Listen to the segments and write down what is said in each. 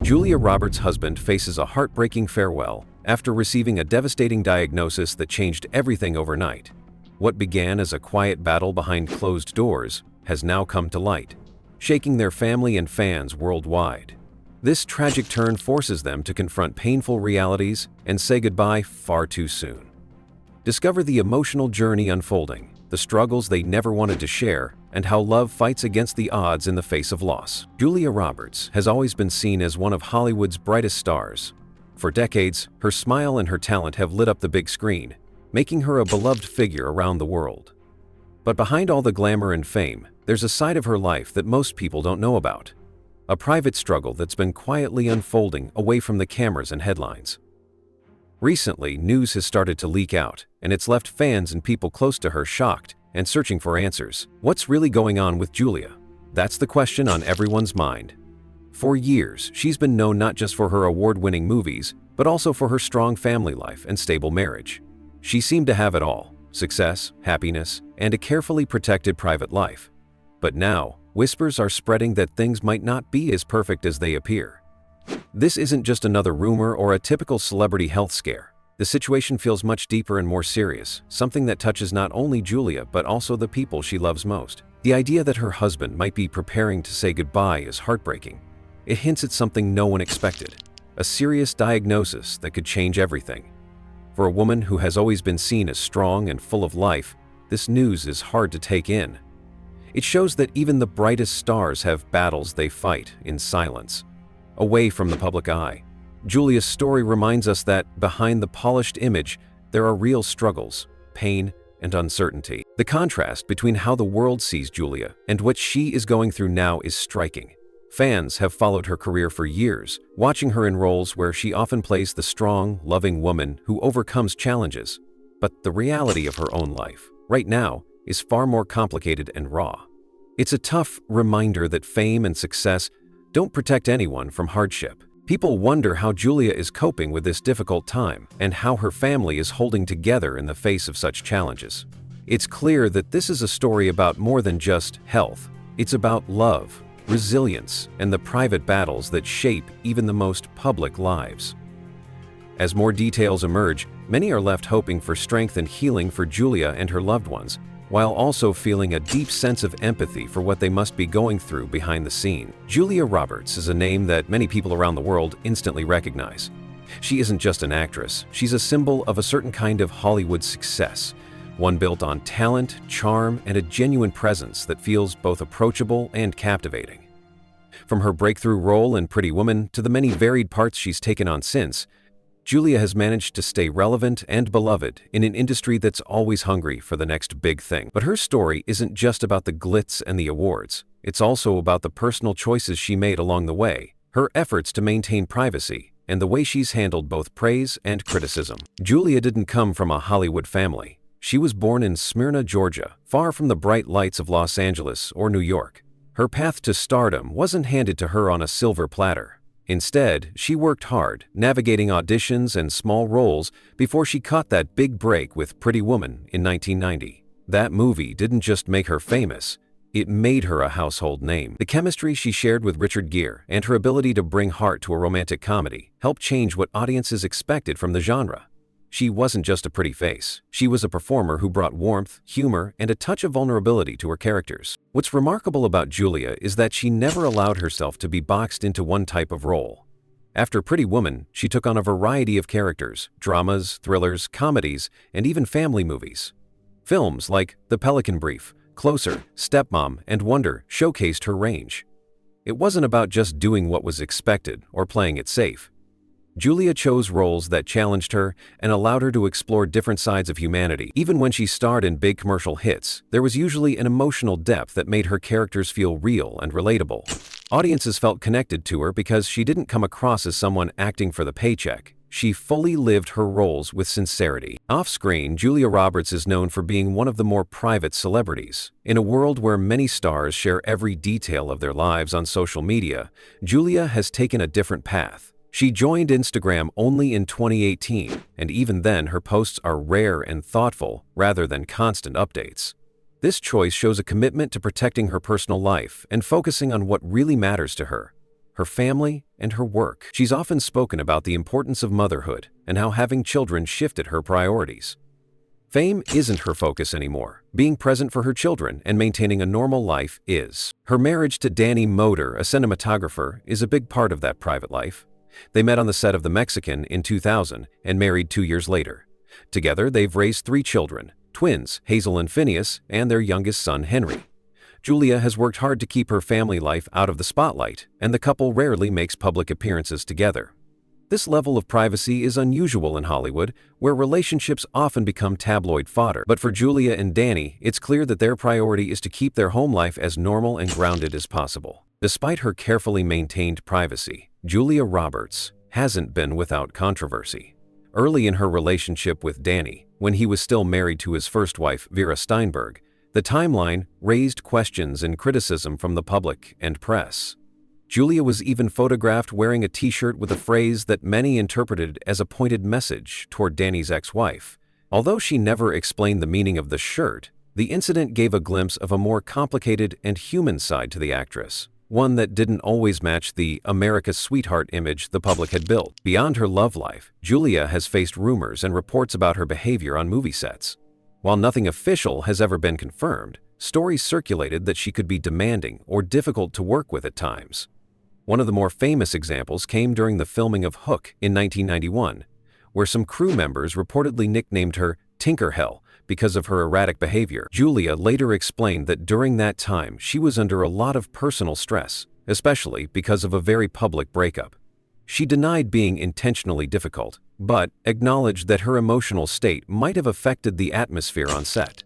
Julia Roberts' husband faces a heartbreaking farewell after receiving a devastating diagnosis that changed everything overnight. What began as a quiet battle behind closed doors has now come to light, shaking their family and fans worldwide. This tragic turn forces them to confront painful realities and say goodbye far too soon. Discover the emotional journey unfolding, the struggles they never wanted to share, and how love fights against the odds in the face of loss. Julia Roberts has always been seen as one of Hollywood's brightest stars. For decades, her smile and her talent have lit up the big screen, making her a beloved figure around the world. But behind all the glamour and fame, there's a side of her life that most people don't know about. A private struggle that's been quietly unfolding away from the cameras and headlines. Recently, news has started to leak out, and it's left fans and people close to her shocked and searching for answers. What's really going on with Julia? That's the question on everyone's mind. For years, she's been known not just for her award-winning movies, but also for her strong family life and stable marriage. She seemed to have it all: success, happiness, and a carefully protected private life. But now, whispers are spreading that things might not be as perfect as they appear. This isn't just another rumor or a typical celebrity health scare. The situation feels much deeper and more serious, something that touches not only Julia but also the people she loves most. The idea that her husband might be preparing to say goodbye is heartbreaking. It hints at something no one expected, a serious diagnosis that could change everything. For a woman who has always been seen as strong and full of life, this news is hard to take in. It shows that even the brightest stars have battles they fight in silence, away from the public eye. Julia's story reminds us that behind the polished image, there are real struggles, pain, and uncertainty. The contrast between how the world sees Julia and what she is going through now is striking. Fans have followed her career for years, watching her in roles where she often plays the strong, loving woman who overcomes challenges. But the reality of her own life, right now, is far more complicated and raw. It's a tough reminder that fame and success don't protect anyone from hardship. People wonder how Julia is coping with this difficult time and how her family is holding together in the face of such challenges. It's clear that this is a story about more than just health. It's about love, resilience, and the private battles that shape even the most public lives. As more details emerge, many are left hoping for strength and healing for Julia and her loved ones, while also feeling a deep sense of empathy for what they must be going through behind the scene. Julia Roberts is a name that many people around the world instantly recognize. She isn't just an actress, she's a symbol of a certain kind of Hollywood success, one built on talent, charm, and a genuine presence that feels both approachable and captivating. From her breakthrough role in Pretty Woman to the many varied parts she's taken on since, Julia has managed to stay relevant and beloved in an industry that's always hungry for the next big thing. But her story isn't just about the glitz and the awards. It's also about the personal choices she made along the way, her efforts to maintain privacy, and the way she's handled both praise and criticism. Julia didn't come from a Hollywood family. She was born in Smyrna, Georgia, far from the bright lights of Los Angeles or New York. Her path to stardom wasn't handed to her on a silver platter. Instead, she worked hard, navigating auditions and small roles before she caught that big break with Pretty Woman in 1990. That movie didn't just make her famous, it made her a household name. The chemistry she shared with Richard Gere and her ability to bring heart to a romantic comedy helped change what audiences expected from the genre. She wasn't just a pretty face. She was a performer who brought warmth, humor, and a touch of vulnerability to her characters. What's remarkable about Julia is that she never allowed herself to be boxed into one type of role. After Pretty Woman, she took on a variety of characters: dramas, thrillers, comedies, and even family movies. Films like The Pelican Brief, Closer, Stepmom, and Wonder showcased her range. It wasn't about just doing what was expected or playing it safe. Julia chose roles that challenged her and allowed her to explore different sides of humanity. Even when she starred in big commercial hits, there was usually an emotional depth that made her characters feel real and relatable. Audiences felt connected to her because she didn't come across as someone acting for the paycheck. She fully lived her roles with sincerity. Off-screen, Julia Roberts is known for being one of the more private celebrities. In a world where many stars share every detail of their lives on social media, Julia has taken a different path. She joined Instagram only in 2018, and even then her posts are rare and thoughtful rather than constant updates. This choice shows a commitment to protecting her personal life and focusing on what really matters to her. her family, and her work. She's often spoken about the importance of motherhood and how having children shifted her priorities. Fame isn't her focus anymore. Being present for her children and maintaining a normal life is. Her marriage to Danny Moder, a cinematographer, is a big part of that private life. They met on the set of The Mexican in 2000 and married 2 years later. Together, they've raised 3 children, twins, Hazel and Phineas, and their youngest son, Henry. Julia has worked hard to keep her family life out of the spotlight, and the couple rarely makes public appearances together. This level of privacy is unusual in Hollywood, where relationships often become tabloid fodder. But for Julia and Danny, it's clear that their priority is to keep their home life as normal and grounded as possible. Despite her carefully maintained privacy, Julia Roberts hasn't been without controversy. Early in her relationship with Danny, when he was still married to his first wife, Vera Steinberg, the timeline raised questions and criticism from the public and press. Julia was even photographed wearing a t-shirt with a phrase that many interpreted as a pointed message toward Danny's ex-wife. Although she never explained the meaning of the shirt, the incident gave a glimpse of a more complicated and human side to the actress, one that didn't always match the America's sweetheart image the public had built. Beyond her love life, Julia has faced rumors and reports about her behavior on movie sets. While nothing official has ever been confirmed, stories circulated that she could be demanding or difficult to work with at times. One of the more famous examples came during the filming of Hook in 1991, where some crew members reportedly nicknamed her Tinkerhell because of her erratic behavior. Julia later explained that during that time she was under a lot of personal stress, especially because of a very public breakup. She denied being intentionally difficult, but acknowledged that her emotional state might have affected the atmosphere on set.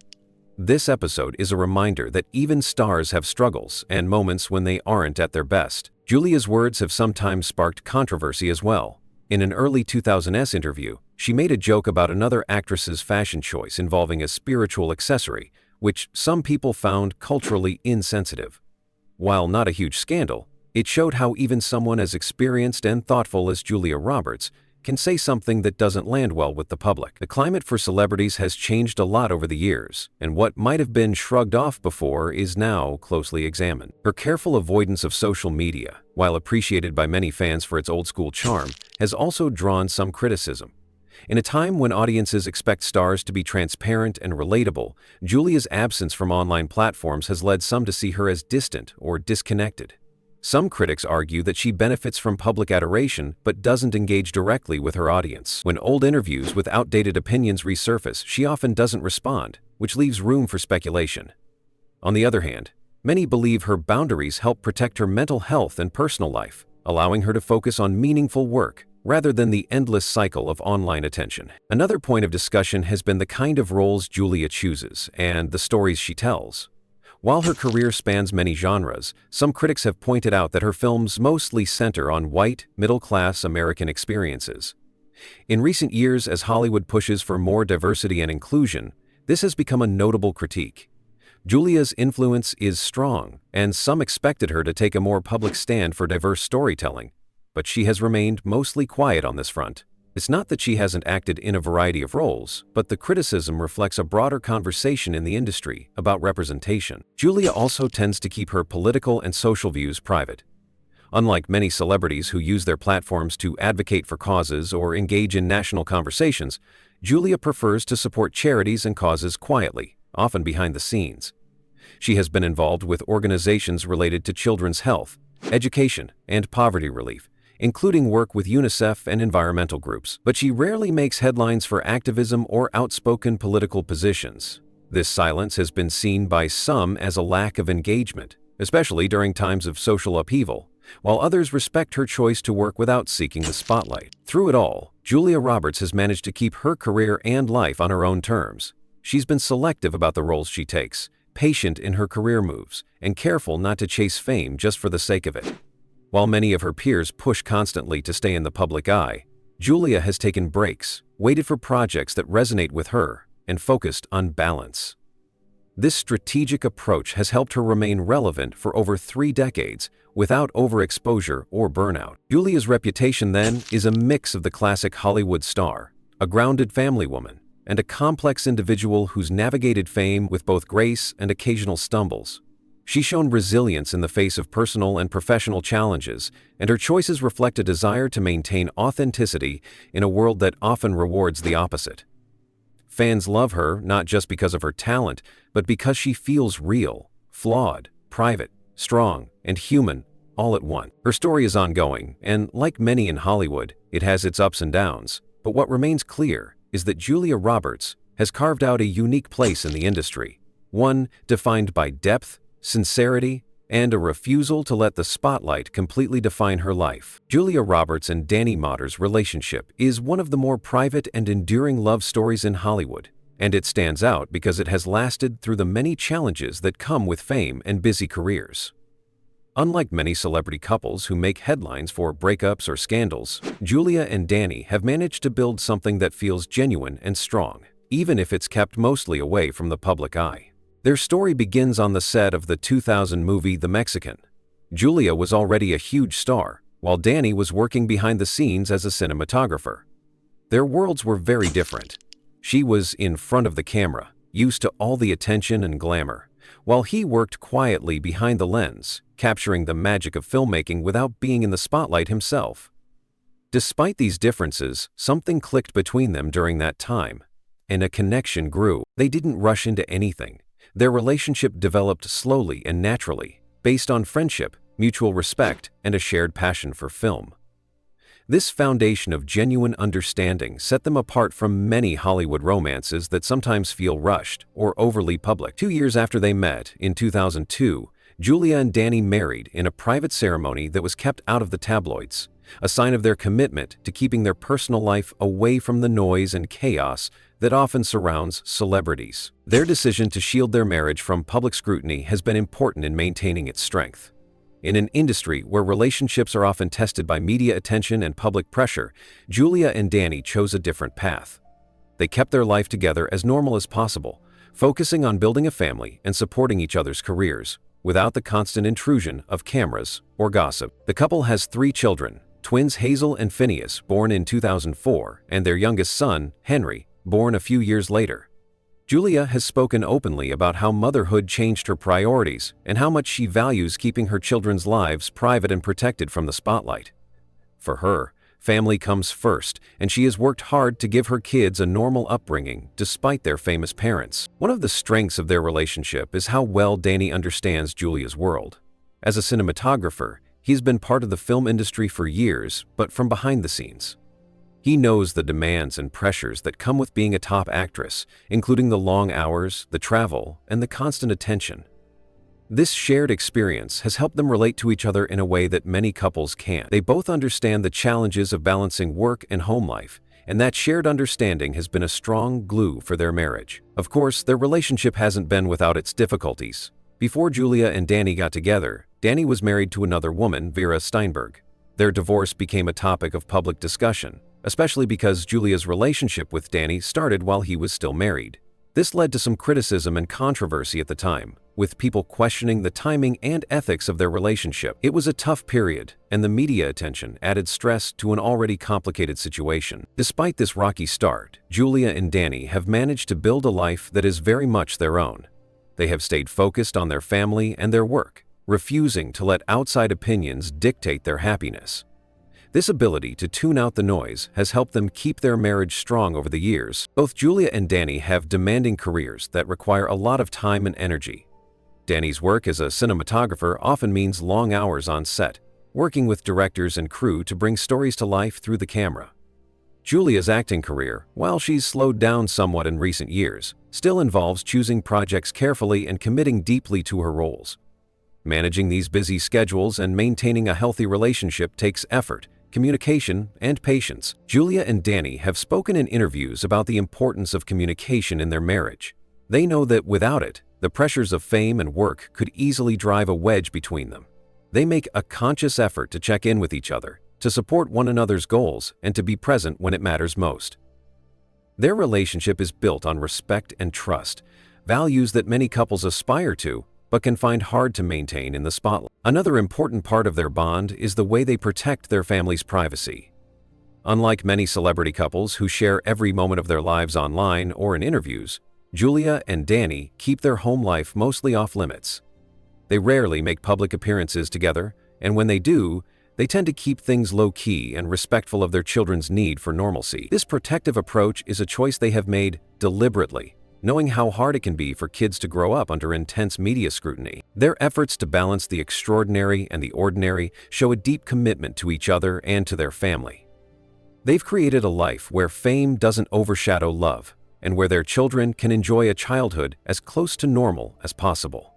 This episode is a reminder that even stars have struggles and moments when they aren't at their best. Julia's words have sometimes sparked controversy as well. In an early 2000s interview, she made a joke about another actress's fashion choice involving a spiritual accessory, which some people found culturally insensitive. While not a huge scandal, it showed how even someone as experienced and thoughtful as Julia Roberts can say something that doesn't land well with the public. The climate for celebrities has changed a lot over the years, and what might have been shrugged off before is now closely examined. Her careful avoidance of social media, while appreciated by many fans for its old-school charm, has also drawn some criticism. In a time when audiences expect stars to be transparent and relatable, Julia's absence from online platforms has led some to see her as distant or disconnected. Some critics argue that she benefits from public adoration but doesn't engage directly with her audience. When old interviews with outdated opinions resurface, she often doesn't respond, which leaves room for speculation. On the other hand, many believe her boundaries help protect her mental health and personal life, allowing her to focus on meaningful work rather than the endless cycle of online attention. Another point of discussion has been the kind of roles Julia chooses and the stories she tells. While her career spans many genres, some critics have pointed out that her films mostly center on white, middle-class American experiences. In recent years, as Hollywood pushes for more diversity and inclusion, this has become a notable critique. Julia's influence is strong, and some expected her to take a more public stand for diverse storytelling, but she has remained mostly quiet on this front. It's not that she hasn't acted in a variety of roles, but the criticism reflects a broader conversation in the industry about representation. Julia also tends to keep her political and social views private. Unlike many celebrities who use their platforms to advocate for causes or engage in national conversations, Julia prefers to support charities and causes quietly, often behind the scenes. She has been involved with organizations related to children's health, education, and poverty relief, including work with UNICEF and environmental groups, but she rarely makes headlines for activism or outspoken political positions. This silence has been seen by some as a lack of engagement, especially during times of social upheaval, while others respect her choice to work without seeking the spotlight. Through it all, Julia Roberts has managed to keep her career and life on her own terms. She's been selective about the roles she takes, patient in her career moves, and careful not to chase fame just for the sake of it. While many of her peers push constantly to stay in the public eye, Julia has taken breaks, waited for projects that resonate with her, and focused on balance. This strategic approach has helped her remain relevant for over 3 decades without overexposure or burnout. Julia's reputation, then, is a mix of the classic Hollywood star, a grounded family woman, and a complex individual who's navigated fame with both grace and occasional stumbles. She's shown resilience in the face of personal and professional challenges, and her choices reflect a desire to maintain authenticity in a world that often rewards the opposite. Fans love her not just because of her talent, but because she feels real, flawed, private, strong, and human, all at once. Her story is ongoing, and like many in Hollywood, it has its ups and downs, but what remains clear is that Julia Roberts has carved out a unique place in the industry, one defined by depth, sincerity, and a refusal to let the spotlight completely define her life. Julia Roberts and Danny Motter's relationship is one of the more private and enduring love stories in Hollywood, and it stands out because it has lasted through the many challenges that come with fame and busy careers. Unlike many celebrity couples who make headlines for breakups or scandals, Julia and Danny have managed to build something that feels genuine and strong, even if it's kept mostly away from the public eye. Their story begins on the set of the 2000 movie The Mexican. Julia was already a huge star, while Danny was working behind the scenes as a cinematographer. Their worlds were very different. She was in front of the camera, used to all the attention and glamour, while he worked quietly behind the lens, capturing the magic of filmmaking without being in the spotlight himself. Despite these differences, something clicked between them during that time, and a connection grew. They didn't rush into anything. Their relationship developed slowly and naturally, based on friendship, mutual respect, and a shared passion for film. This foundation of genuine understanding set them apart from many Hollywood romances that sometimes feel rushed or overly public. 2 years after they met, in 2002, Julia and Danny married in a private ceremony that was kept out of the tabloids, a sign of their commitment to keeping their personal life away from the noise and chaos that often surrounds celebrities. Their decision to shield their marriage from public scrutiny has been important in maintaining its strength. In an industry where relationships are often tested by media attention and public pressure, Julia and Danny chose a different path. They kept their life together as normal as possible, focusing on building a family and supporting each other's careers, without the constant intrusion of cameras or gossip. The couple has 3 children, twins Hazel and Phineas, born in 2004, and their youngest son, Henry, born a few years later. Julia has spoken openly about how motherhood changed her priorities and how much she values keeping her children's lives private and protected from the spotlight. For her, family comes first, and she has worked hard to give her kids a normal upbringing despite their famous parents. One of the strengths of their relationship is how well Danny understands Julia's world. As a cinematographer, he's been part of the film industry for years, but from behind the scenes. He knows the demands and pressures that come with being a top actress, including the long hours, the travel, and the constant attention. This shared experience has helped them relate to each other in a way that many couples can't. They both understand the challenges of balancing work and home life, and that shared understanding has been a strong glue for their marriage. Of course, their relationship hasn't been without its difficulties. Before Julia and Danny got together, Danny was married to another woman, Vera Steinberg. Their divorce became a topic of public discussion, especially because Julia's relationship with Danny started while he was still married. This led to some criticism and controversy at the time, with people questioning the timing and ethics of their relationship. It was a tough period, and the media attention added stress to an already complicated situation. Despite this rocky start, Julia and Danny have managed to build a life that is very much their own. They have stayed focused on their family and their work, refusing to let outside opinions dictate their happiness. This ability to tune out the noise has helped them keep their marriage strong over the years. Both Julia and Danny have demanding careers that require a lot of time and energy. Danny's work as a cinematographer often means long hours on set, working with directors and crew to bring stories to life through the camera. Julia's acting career, while she's slowed down somewhat in recent years, still involves choosing projects carefully and committing deeply to her roles. Managing these busy schedules and maintaining a healthy relationship takes effort, communication, and patience. Julia and Danny have spoken in interviews about the importance of communication in their marriage. They know that without it, the pressures of fame and work could easily drive a wedge between them. They make a conscious effort to check in with each other, to support one another's goals, and to be present when it matters most. Their relationship is built on respect and trust, values that many couples aspire to, but can find hard to maintain in the spotlight. Another important part of their bond is the way they protect their family's privacy. Unlike many celebrity couples who share every moment of their lives online or in interviews, Julia and Danny keep their home life mostly off limits. They rarely make public appearances together, and when they do, they tend to keep things low-key and respectful of their children's need for normalcy. This protective approach is a choice they have made deliberately, knowing how hard it can be for kids to grow up under intense media scrutiny. Their efforts to balance the extraordinary and the ordinary show a deep commitment to each other and to their family. They've created a life where fame doesn't overshadow love, and where their children can enjoy a childhood as close to normal as possible.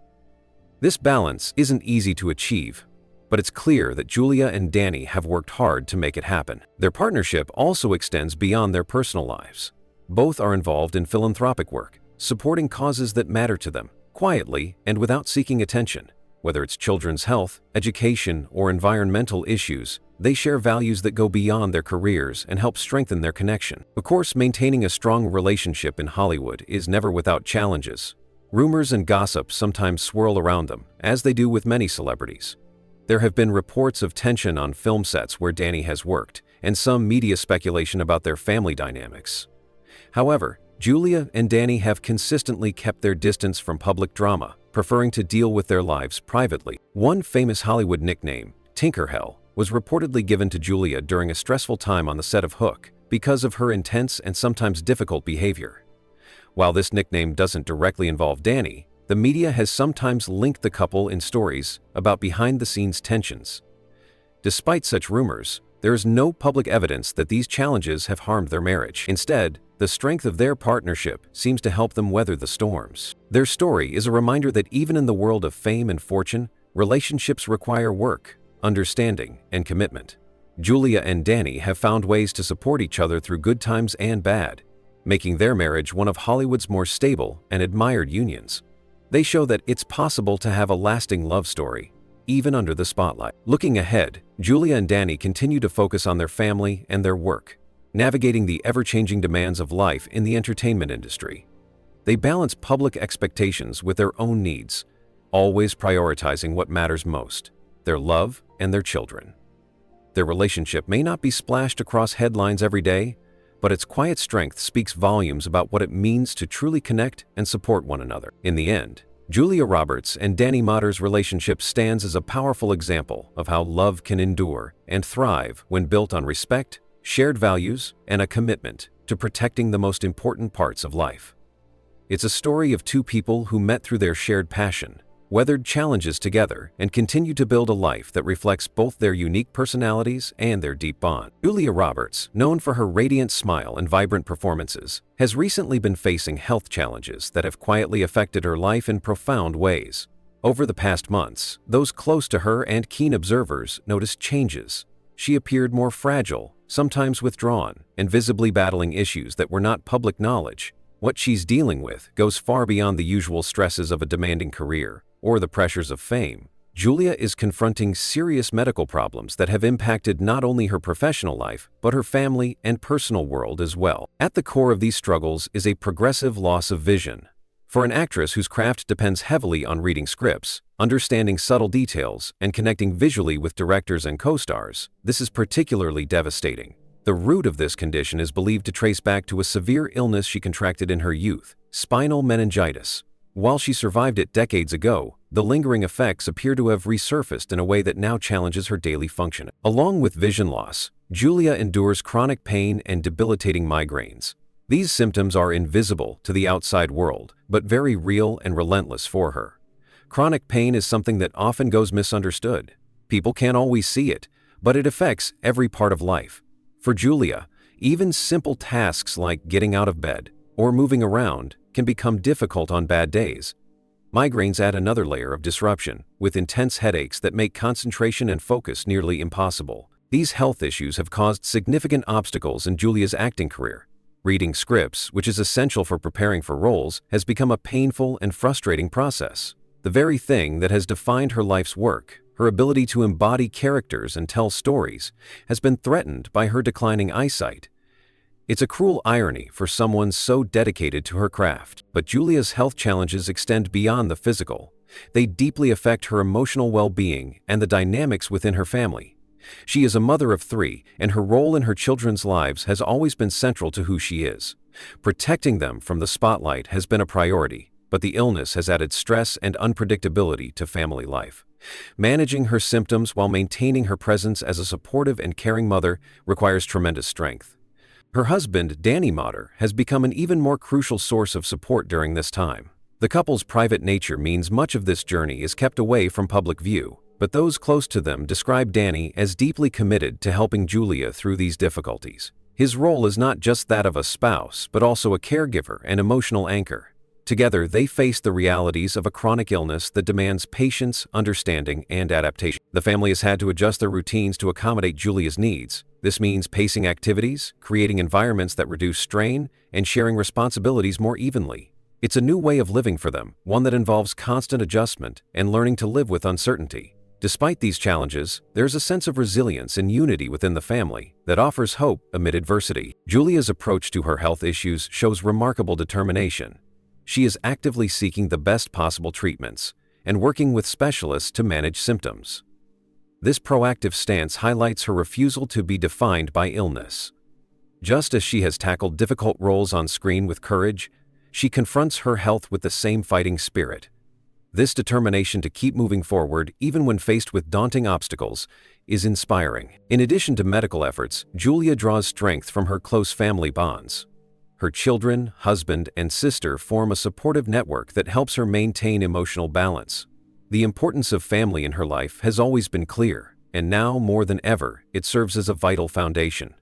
This balance isn't easy to achieve, but it's clear that Julia and Danny have worked hard to make it happen. Their partnership also extends beyond their personal lives. Both are involved in philanthropic work, supporting causes that matter to them, quietly and without seeking attention. Whether it's children's health, education, or environmental issues, they share values that go beyond their careers and help strengthen their connection. Of course, maintaining a strong relationship in Hollywood is never without challenges. Rumors and gossip sometimes swirl around them, as they do with many celebrities. There have been reports of tension on film sets where Danny has worked, and some media speculation about their family dynamics. However, Julia and Danny have consistently kept their distance from public drama, preferring to deal with their lives privately. One famous Hollywood nickname, Tinkerhell, was reportedly given to Julia during a stressful time on the set of Hook because of her intense and sometimes difficult behavior. While this nickname doesn't directly involve Danny, the media has sometimes linked the couple in stories about behind-the-scenes tensions. Despite such rumors, there is no public evidence that these challenges have harmed their marriage. Instead, the strength of their partnership seems to help them weather the storms. Their story is a reminder that even in the world of fame and fortune, relationships require work, understanding, and commitment. Julia and Danny have found ways to support each other through good times and bad, making their marriage one of Hollywood's more stable and admired unions. They show that it's possible to have a lasting love story, even under the spotlight. Looking ahead, Julia and Danny continue to focus on their family and their work, navigating the ever-changing demands of life in the entertainment industry. They balance public expectations with their own needs, always prioritizing what matters most: their love and their children. Their relationship may not be splashed across headlines every day, but its quiet strength speaks volumes about what it means to truly connect and support one another. In the end, Julia Roberts and Danny Motter's relationship stands as a powerful example of how love can endure and thrive when built on respect, shared values, and a commitment to protecting the most important parts of life. It's a story of two people who met through their shared passion, weathered challenges together, and continue to build a life that reflects both their unique personalities and their deep bond. Julia Roberts, known for her radiant smile and vibrant performances, has recently been facing health challenges that have quietly affected her life in profound ways. Over the past months, those close to her and keen observers noticed changes. She appeared more fragile, sometimes withdrawn, and visibly battling issues that were not public knowledge. What she's dealing with goes far beyond the usual stresses of a demanding career or the pressures of fame. Julia is confronting serious medical problems that have impacted not only her professional life, but her family and personal world as well. At the core of these struggles is a progressive loss of vision. For an actress whose craft depends heavily on reading scripts, understanding subtle details, and connecting visually with directors and co-stars, this is particularly devastating. The root of this condition is believed to trace back to a severe illness she contracted in her youth, spinal meningitis. While she survived it decades ago, the lingering effects appear to have resurfaced in a way that now challenges her daily functioning. Along with vision loss, Julia endures chronic pain and debilitating migraines. These symptoms are invisible to the outside world, but very real and relentless for her. Chronic pain is something that often goes misunderstood. People can't always see it, but it affects every part of life. For Julia, even simple tasks like getting out of bed or moving around can become difficult on bad days. Migraines add another layer of disruption, with intense headaches that make concentration and focus nearly impossible. These health issues have caused significant obstacles in Julia's acting career. Reading scripts, which is essential for preparing for roles, has become a painful and frustrating process. The very thing that has defined her life's work, her ability to embody characters and tell stories, has been threatened by her declining eyesight. It's a cruel irony for someone so dedicated to her craft. But Julia's health challenges extend beyond the physical. They deeply affect her emotional well-being and the dynamics within her family. She is a mother of 3, and her role in her children's lives has always been central to who she is. Protecting them from the spotlight has been a priority, but the illness has added stress and unpredictability to family life. Managing her symptoms while maintaining her presence as a supportive and caring mother requires tremendous strength. Her husband, Danny Motter, has become an even more crucial source of support during this time. The couple's private nature means much of this journey is kept away from public view, but those close to them describe Danny as deeply committed to helping Julia through these difficulties. His role is not just that of a spouse, but also a caregiver and emotional anchor. Together, they face the realities of a chronic illness that demands patience, understanding, and adaptation. The family has had to adjust their routines to accommodate Julia's needs. This means pacing activities, creating environments that reduce strain, and sharing responsibilities more evenly. It's a new way of living for them, one that involves constant adjustment and learning to live with uncertainty. Despite these challenges, there's a sense of resilience and unity within the family that offers hope amid adversity. Julia's approach to her health issues shows remarkable determination. She is actively seeking the best possible treatments and working with specialists to manage symptoms. This proactive stance highlights her refusal to be defined by illness. Just as she has tackled difficult roles on screen with courage, she confronts her health with the same fighting spirit. This determination to keep moving forward, even when faced with daunting obstacles, is inspiring. In addition to medical efforts, Julia draws strength from her close family bonds. Her children, husband, and sister form a supportive network that helps her maintain emotional balance. The importance of family in her life has always been clear, and now more than ever, it serves as a vital foundation.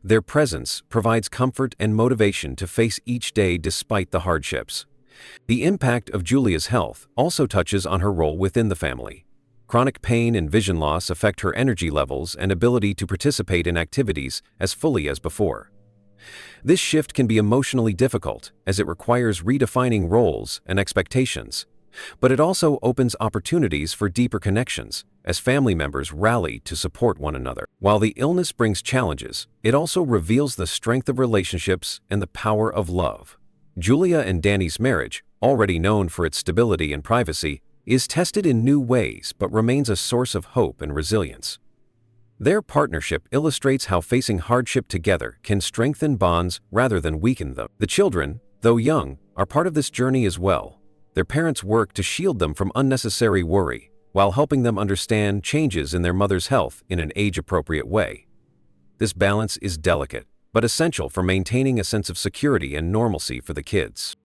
Their presence provides comfort and motivation to face each day despite the hardships. The impact of Julia's health also touches on her role within the family. Chronic pain and vision loss affect her energy levels and ability to participate in activities as fully as before. This shift can be emotionally difficult, as it requires redefining roles and expectations. But it also opens opportunities for deeper connections, as family members rally to support one another. While the illness brings challenges, it also reveals the strength of relationships and the power of love. Julia and Danny's marriage, already known for its stability and privacy, is tested in new ways but remains a source of hope and resilience. Their partnership illustrates how facing hardship together can strengthen bonds rather than weaken them. The children, though young, are part of this journey as well. Their parents work to shield them from unnecessary worry, while helping them understand changes in their mother's health in an age-appropriate way. This balance is delicate, but essential for maintaining a sense of security and normalcy for the kids.